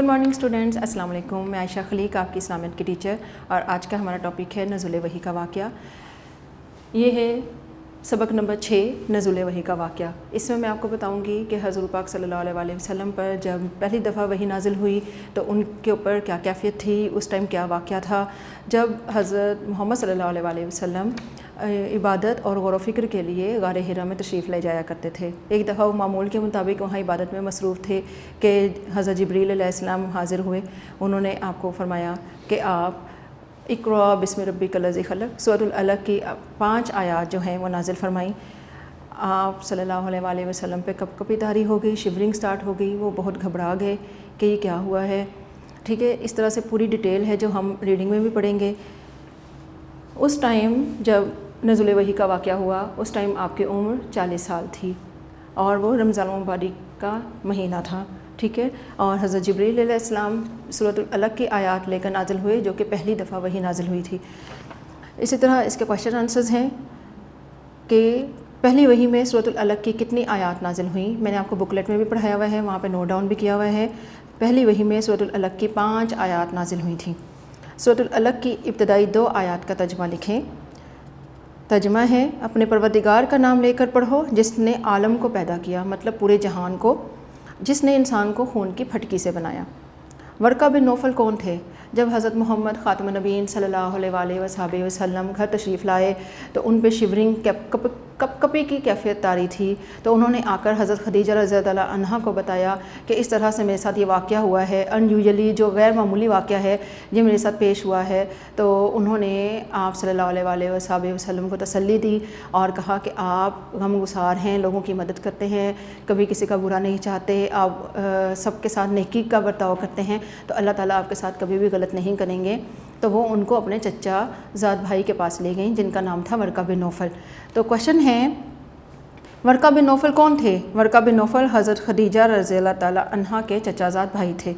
Morning students, अस्सलाम वालेकुम। मैं आयशा खलीक, आपकी इस्लामियत की टीचर, और आज का हमारा टॉपिक है नज़ुल वही का वाक़या। ये है सबक नंबर 6, नज़ुल वही का वाक़या। इसमें मैं आपको बताऊंगी कि हज़रत पाक सल्लल्लाहु अलैहि वसल्लम पर जब पहली दफ़ा वही नाजिल हुई तो उनके ऊपर क्या कैफियत थी, उस टाइम क्या वाक़या था जब हज़रत मोहम्मद सल्लल्लाहु अलैहि वसल्लम इबादत और गौर व फ़िक्र के लिए गार हिरा में तशरीफ़ ले जाया करते थे। एक दफ़ा वो मामूल के मुताबिक वहाँ इबादत में मसरूफ़ थे कि हज़रत जिब्रील अलैहिस्सलाम हाज़िर हुए। उन्होंने आपको फ़रमाया कि आप इक़रा बिस्मि रब्बिकल्लज़ी ख़लक़ सूरतुल अलक़ की 5 आयात जो हैं वो नाज़िल फ़रमाई। आप सल्लल्लाहु अलैहि वसल्लम पे कपकपी तारी हो गई, शिवरिंग स्टार्ट हो गई, वो बहुत घबरा गए कि ये क्या हुआ है। ठीक है, इस तरह से पूरी डिटेल है जो हम रीडिंग में भी पढ़ेंगे। उस टाइम जब नज़ुल वही का वाक़या हुआ, उस टाइम आपकी उम्र 40 साल थी और वो रमज़ान मुबारक का महीना था। ठीक है, और हज़रत जिब्रील अलैहिस्सलाम सूरतुल अलक़ की आयात लेकर नाजिल हुए जो कि पहली दफ़ा वही नाजिल हुई थी। इसी तरह इसके क्वेश्चन आंसर्स हैं कि पहली वही में सूरतुल अलक़ की कितनी आयात नाजिल हुई। मैंने आपको बुकलेट में भी पढ़ाया हुआ है, वहाँ पे नोट डाउन भी किया हुआ है। पहली वही में सूरतुल अलक़ की 5 आयात नाजिल हुई थी। सूरतुल अलक़ की इब्तदाई 2 आयात का तर्जुमा लिखें। तर्जुमा है, अपने परवरदिगार का नाम लेकर पढ़ो जिसने आलम को पैदा किया, मतलब पूरे जहान को, जिसने इंसान को खून की फटकी से बनाया। वर्का बिन नौफल कौन थे? जब हज़रत मोहम्मद ख़ातमुन नबीय्यीन सल्लल्लाहु अलैहि वसल्लम घर तशरीफ़ लाए तो उन पे शिवरिंग कपकपी की कैफियत तारी थी, तो उन्होंने आकर हज़रत खदीजा रज़ियल्लाहु अन्हा को बताया कि इस तरह से मेरे साथ ये वाक़या हुआ है, अनयूजुअली जो गैर मामूली वाक़या है ये मेरे साथ पेश हुआ है। तो उन्होंने आप सल्लल्लाहु अलैहि वसल्लम को तसल्ली दी और कहा कि आप गमगुसार हैं, लोगों की मदद करते हैं, कभी किसी का बुरा नहीं चाहते, आप सबके साथ नेकी का बर्ताव करते हैं, तो अल्लाह ताला आपके साथ कभी भी गलत नहीं करेंगे। तो वो उनको अपने चचा ज़ाद भाई के पास ले गई जिनका नाम था वर्का बिन नौफल। तो क्वेश्चन है, वर्का बिन नौफल कौन थे? वर्का बिन नौफल हज़रत खदीजा रज़ियल्लाहु ताला अन्हा के चचा ज़ाद भाई थे।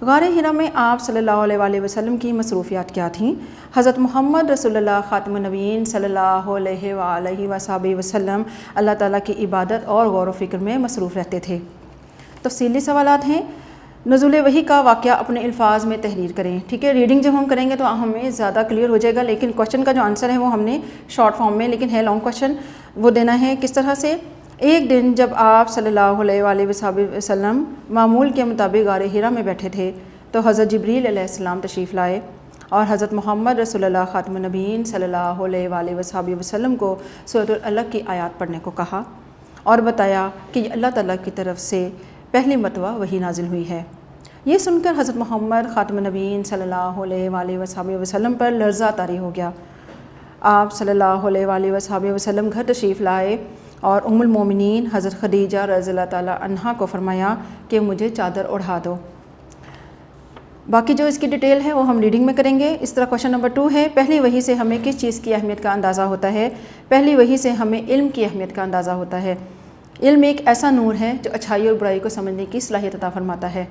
गार हिरा में आप सल्लल्लाहु अलैहि वसल्लम की मसरूफ़ियात क्या थीं? हज़रत मोहम्मद रसूलुल्लाह ख़ातमुन नबीय्यीन सल्लल्लाहु अलैहि वसल्लम अल्लाह ताला की इबादत और गौर व फ़िक्र में मसरूफ़ रहते थे। तफ़सीली सवालात हैं। नज़ुल वही का वाक़या अपने अल्फाज में तहरीर करें। ठीक है, रीडिंग जब हम करेंगे तो हमें ज़्यादा क्लियर हो जाएगा, लेकिन क्वेश्चन का जो आंसर है वो हमने शॉर्ट फॉर्म में, लेकिन है लॉन्ग क्वेश्चन, वो देना है। किस तरह से? एक दिन जब आप सल्लल्लाहु अलैहि वसल्लम मामूल के मुताबिक गार हिरा में बैठे थे तो हज़रत जिब्रील अलैहिस्सलाम तशरीफ़ लाए और हज़रत मोहम्मद रसूलुल्लाह ख़ातमुन नबीय्यीन सल्लल्लाहु अलैहि वसल्लम को सूरतुल अलक़ की आयात पढ़ने को कहा और बताया कि अल्लाह ताला की तरफ से पहली मरतबा वही नाजिल हुई है। ये सुनकर हज़रत मोहम्मद ख़ातमुन नबीय्यीन सल्लल्लाहु अलैहि वसल्लम पर लर्ज़ा तारी हो गया। आप सल्लल्लाहु अलैहि वसल्लम घर तशरीफ़ लाए और उम्मुल मोमिनीन हज़रत खदीजा रज़ियल्लाहु ताला अन्हा को फ़रमाया कि मुझे चादर ओढ़ा दो। बाकी जो इसकी डिटेल है वो हम रीडिंग में करेंगे। इस तरह क्वेश्चन नंबर 2 है, पहली वही से हमें किस चीज़ की अहमियत का अंदाज़ा होता है? पहली वही से हमें इल्म की अहमियत का अंदाज़ा होता है। इल्म एक ऐसा नूर है जो अच्छाई और बुराई को समझने की सलाहियत अता फरमाता है।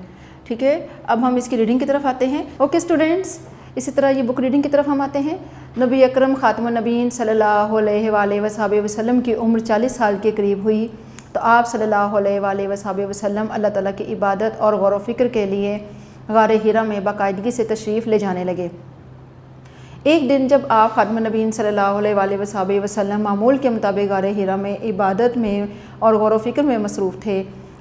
ठीक है, अब हम इसकी रीडिंग की तरफ आते हैं। ओके स्टूडेंट्स, इसी तरह ये बुक रीडिंग की तरफ हम आते हैं। नबी अकरम ख़ातमुन नबीय्यीन सल्लल्लाहु अलैहि वसल्लम की उम्र 40 साल के करीब हुई तो आप सल्लल्लाहु अलैहि वसल्लम अल्लाह ताला की इबादत और गौर व फ़िक्र के लिए गार हिरा में बाकायदगी से तशरीफ़ ले जाने लगे। एक दिन जब आप ख़ातमुन नबीय्यीन सल्लल्लाहु अलैहि वसल्लम मामूल के मुताबिक गार हिरा में इबादत में और गौर व फ़िक्र में मसरूफ़ थे,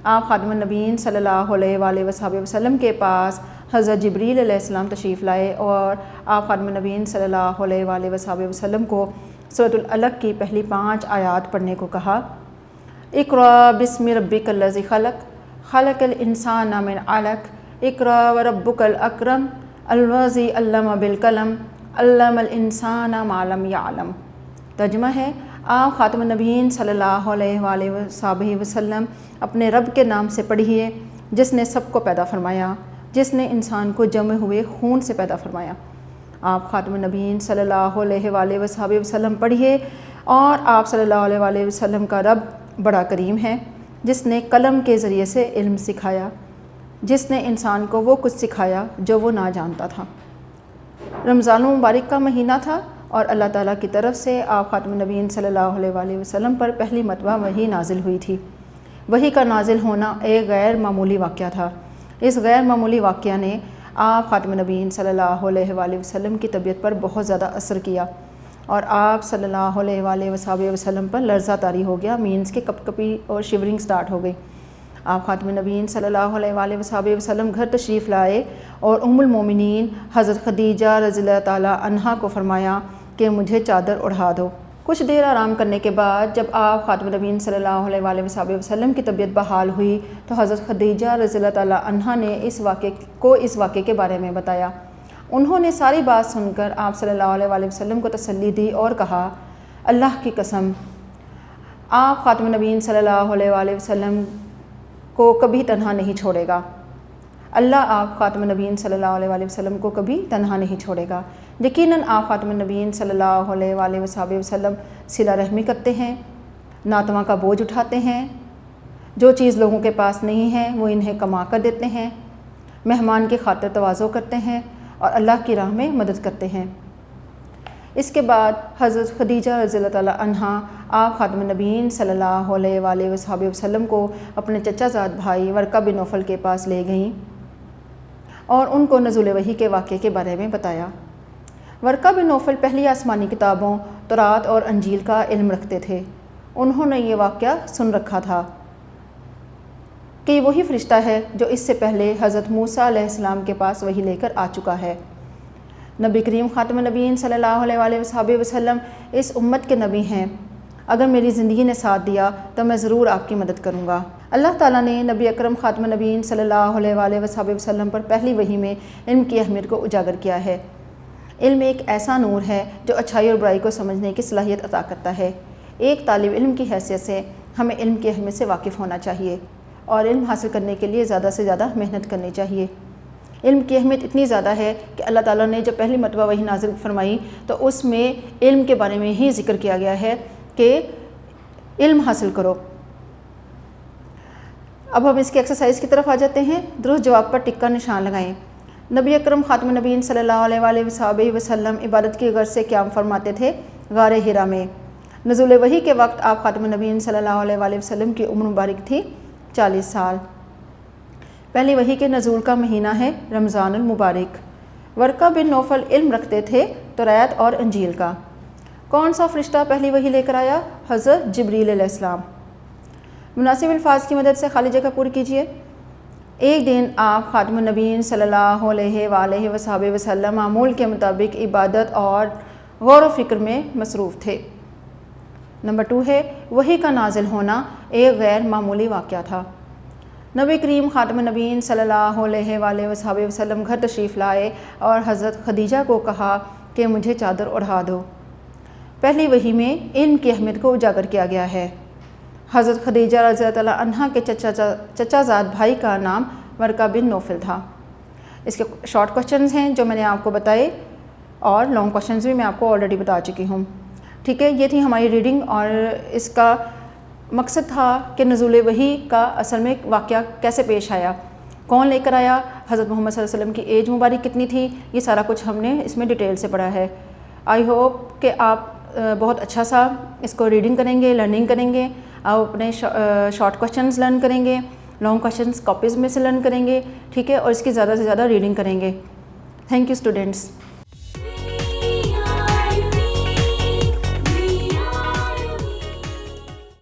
आप ख़ातमुन नबीय्यीन सल्लल्लाहु अलैहि वसल्लम के पास हज़रत जिब्रील अलैहिस्सलाम तशरीफ़ लाए और आप ख़ातमुन नबीय्यीन सल्लल्लाहु अलैहि वसल्लम को सूरतुल अलक़ की पहली 5 आयात पढ़ने को कहा। इक़रा बिस्मि रब्बिकल्लज़ी ख़लक़ ख़लक़ल इंसाना मिन अलक़ इक़रा व रब्बुकल अकरम अल्लज़ी अल्लमा बिल कलम अल्लमल इंसाना मा लम यअलम। तर्जुमा है, आप ख़ातमुन नबीय्यीन सल्लल्लाहु अलैहि वसल्लम अपने रब के नाम से पढ़िए जिसने सबको पैदा फरमाया, जिसने इंसान को जमे हुए खून से पैदा फरमाया। आप ख़ातमुन नबीय्यीन सल्लल्लाहु अलैहि वसल्लम पढ़िए और आप सल्लल्लाहु अलैहि वसल्लम का रब बड़ा करीम है जिसने कलम के ज़रिए से इल्म सिखाया, जिसने इंसान को वो कुछ सिखाया जो वो ना जानता था। रमज़ान मुबारक का महीना था और अल्लाह ताला की तरफ से आप ख़ातमुन नबीय्यीन सल्लल्लाहु अलैहि वसल्लम पर पहली मरतबा वही नाजिल हुई थी। वही का नाजिल होना एक गैर मामूली वाक़या था। اس غیر معمولی واقعہ نے آپ خاتم نبیین صلی اللہ علیہ وآلہ وسلم کی طبیعت پر بہت زیادہ اثر کیا اور آپ صلی اللہ علیہ وآلہ وسلم پر لرزہ طاری ہو گیا، مینس کہ کپ کپی اور شیورنگ سٹارٹ ہو گئی۔ آپ خاتم نبیین صلی اللہ علیہ وآلہ وسلم گھر تشریف لائے اور ام المومنین حضرت خدیجہ رضی اللہ تعالیٰ عنہا کو فرمایا کہ مجھے چادر اڑھا دو۔ کچھ دیر آرام کرنے کے بعد جب آپ خاتم نبیین صلی اللہ علیہ وآلہ وسلم کی طبیعت بحال ہوئی تو حضرت خدیجہ رضی اللہ تعالیٰ عنہا نے اس واقعے کے بارے میں بتایا۔ انہوں نے ساری بات سن کر آپ صلی اللہ علیہ وآلہ وسلم کو تسلی دی اور کہا، اللہ کی قسم آپ خاتم نبیین صلی اللہ علیہ وآلہ وسلم کو کبھی تنہا نہیں چھوڑے گا، اللہ آپ خاتم نبیین صلی اللہ علیہ وآلہ وسلم کو کبھی تنہا نہیں چھوڑے گا۔ یقیناً آپ خاتم نبیین صلی اللہ علیہ وآلہ وسلم صلہ رحمی کرتے ہیں، ناتواں کا بوجھ اٹھاتے ہیں، جو چیز لوگوں کے پاس نہیں ہے وہ انہیں کما کر دیتے ہیں، مہمان کی خاطر تواضع کرتے ہیں اور اللہ کی راہ میں مدد کرتے ہیں۔ اس کے بعد حضرت خدیجہ رضی اللہ تعالیٰ عنہا آپ خاتم نبیین صلی اللہ علیہ وآلہ وسلم کو اپنے چچا زاد بھائی ورقہ بن نوفل کے پاس لے گئیں اور ان کو نزول وحی کے واقعے کے بارے میں بتایا۔ ورقہ بن نوفل پہلی آسمانی کتابوں تورات اور انجیل کا علم رکھتے تھے۔ انہوں نے یہ واقعہ سن رکھا تھا کہ یہ وہی فرشتہ ہے جو اس سے پہلے حضرت موسیٰ علیہ السلام کے پاس وحی لے کر آ چکا ہے۔ نبی کریم خاتم نبیین صلی اللہ علیہ وآلہ وسلم اس امت کے نبی ہیں، اگر میری زندگی نے ساتھ دیا تو میں ضرور آپ کی مدد کروں گا۔ اللہ تعالیٰ نے نبی اکرم خاتم نبیین صلی اللہ علیہ وآلہ وسلم پر پہلی وحی میں علم کی اہمیت کو اجاگر کیا ہے۔ علم ایک ایسا نور ہے جو اچھائی اور برائی کو سمجھنے کی صلاحیت عطا کرتا ہے۔ ایک طالب علم کی حیثیت سے ہمیں علم کی اہمیت سے واقف ہونا چاہیے اور علم حاصل کرنے کے لیے زیادہ سے زیادہ محنت کرنی چاہیے۔ علم کی اہمیت اتنی زیادہ ہے کہ اللہ تعالیٰ نے جب پہلی مرتبہ وحی نازل فرمائی تو اس میں علم کے بارے میں ہی ذکر کیا گیا ہے کہ علم حاصل کرو۔ اب ہم اس کی ایکسرسائز کی طرف آ جاتے ہیں۔ درست جواب پر ٹک کا نشان لگائیں۔ نبی اکرم خاتم نبیین صلی اللہ علیہ وآلہ وسلم عبادت کی غرض سے قیام فرماتے تھے غار حرا میں۔ نزول وحی کے وقت آپ خاتم نبیین صلی اللہ علیہ وآلہ وسلم کی عمر مبارک تھی 40 سال۔ پہلی وحی کے نزول کا مہینہ ہے رمضان المبارک۔ ورقہ بن نوفل علم رکھتے تھے تورات اور انجیل کا۔ کون سا فرشتہ پہلی وحی لے کر آیا؟ حضرت جبریل علیہ السلام۔ مناسب الفاظ کی مدد سے خالی جگہ پوری کیجیے۔ ایک دن آپ خاتم النبیین صلی اللہ علیہ وآلہ وسلم معمول کے مطابق عبادت اور غور و فکر میں مصروف تھے۔ نمبر 2 ہے وحی کا نازل ہونا ایک غیر معمولی واقعہ تھا۔ نبی کریم خاتم النبیین صلی اللہ علیہ وآلہ وسلم گھر تشریف لائے اور حضرت خدیجہ کو کہا کہ مجھے چادر اڑھا دو۔ پہلی وحی میں علم کی اہمیت کو اجاگر کیا گیا ہے۔ حضرت خدیجہ رضی اللہ تعالیٰ عنہا کے چچا زاد بھائی کا نام ورقہ بن نوفل تھا۔ اس کے شارٹ کوشچنز ہیں جو میں نے آپ کو بتائے اور لانگ کوشچنز بھی میں آپ کو آلریڈی بتا چکی ہوں۔ ٹھیک ہے، یہ تھی ہماری ریڈنگ اور اس کا مقصد تھا کہ نزول وحی کا اصل میں واقعہ کیسے پیش آیا، کون لے کر آیا، حضرت محمد صلی اللہ علیہ وسلم کی ایج مبارک کتنی تھی، یہ سارا کچھ ہم نے اس میں ڈیٹیل سے پڑھا ہے۔ آئی ہوپ کہ آپ بہت اچھا سا اس کو ریڈنگ کریں گے، لرننگ کریں گے، آپ اپنے شارٹ کوشچنز لرن کریں گے، لانگ کوشچنز کاپیز میں سے لرن کریں گے، ٹھیک ہے، اور اس کی زیادہ سے زیادہ ریڈنگ کریں گے۔ Thank you students.